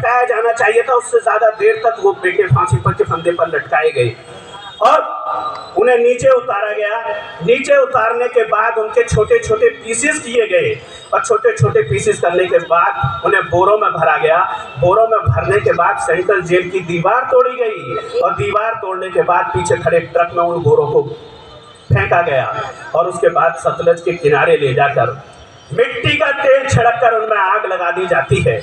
लटकाया जाना चाहिए था, उससे ज्यादा देर तक वो बेटे फांसी पर के फंदे पर लटकाए गए और उन्हें नीचे उतारा गया। नीचे उतारने के बाद उनके छोटे छोटे पीसेस किए गए और छोटे छोटे पीसेस करने के बाद उन्हें बोरों में भरा गया। बोरों में भरने के बाद सेंट्रल जेल की दीवार तोड़ी गई और दीवार तोड़ने के बाद पीछे खड़े ट्रक में उन बोरों को फेंका गया और उसके बाद सतलज के किनारे ले जाकर मिट्टी का तेल छिड़क कर उनमें आग लगा दी जाती है।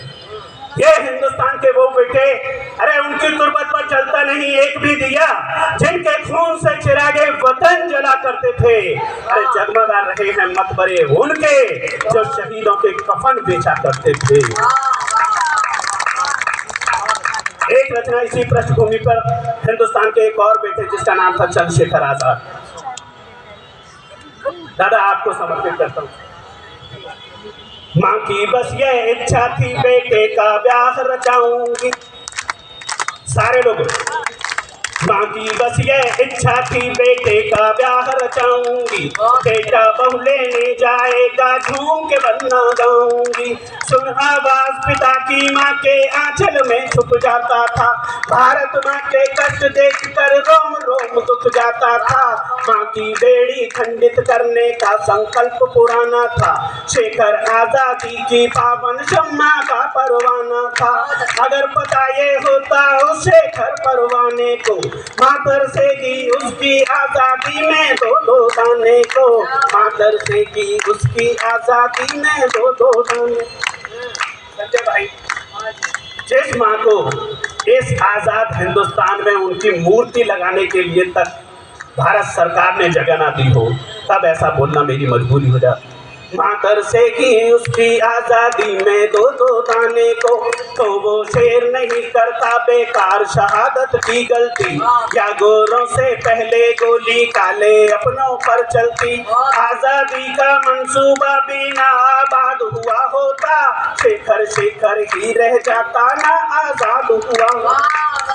ये हिंदुस्तान के वो बेटे, अरे उनकी तुरबत पर जलता नहीं एक भी दिया, जिनके खून से चिरागे वतन जला करते थे। अरे जगमगा रहे हैं मकबरे उनके जो शहीदों के कफन बेचा करते थे। एक रचना इसी पृष्ठभूमि पर हिंदुस्तान के एक और बेटे जिसका नाम था चंद्रशेखर आजाद। दादा आपको समर्पित करता हूँ। माँ की बस ये इच्छा थी बेटे का ब्याह रचाऊंगी। सारे लोग, माँ की बस ये इच्छा थी बेटे का ब्याह रचाऊंगी। बेटा बहू लेने जाएगा झूम के बन्ना गाऊंगी। सुन आवाज पिता की माँ के आंचल में छुप जाता था। भारत माँ के कष्ट देख कर रोम रोम दुख जाता था। माँ की बेड़ी खंडित करने का संकल्प पुराना था। शेखर आजादी की पावन शम्मा का परवाना था। अगर पता ये होता उस शेखर परवाने को, मातर से की उसकी आजादी में दो दाने को। मातर से की उसकी आजादी में दो दाने। संजय भाई, जिस माँ को इस आजाद हिंदुस्तान में उनकी मूर्ति लगाने के लिए तक भारत सरकार ने जगह ना दी हो, तब ऐसा बोलना मेरी मजबूरी हो जाती। मातर से की उसकी आजादी में दो दाने को, तो वो शेर नहीं करता बेकार शहादत की गलती। या गोरों से पहले गोली काले अपनों पर चलती। आजादी का मंसूबा भी ना आबाद हुआ होता, शेखर शेखर ही रह जाता ना आजाद हुआ।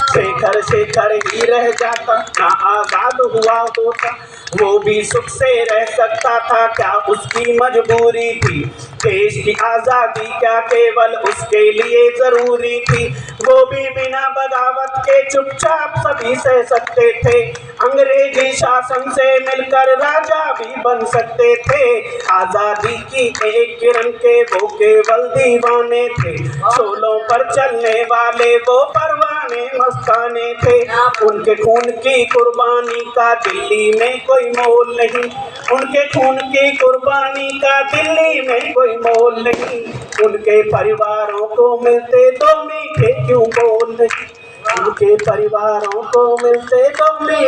शेखर शेखर ही रह जाता ना आजाद हुआ होता। वो भी सुख से रह सकता था, क्या उसकी मजबूरी थी। देश की आजादी क्या केवल उसके लिए जरूरी थी। वो भी बिना बगावत के चुपचाप सभी सह सकते थे। अंग्रेजी शासन से मिलकर राजा भी बन सकते थे। आजादी की एक किरण के वो केवल दीवाने थे। शोलों पर चलने वाले वो परवाने मस्ताने थे। उनके खून की कुर्बानी का दिल्ली में कोई मोल नहीं। उनके खून की कुर्बानी का दिल्ली में कोई मोल नहीं। उनके परिवारों को मिलते तो मीठे क्यों बोल नहीं। उनके परिवारों को मिलते तो मीठे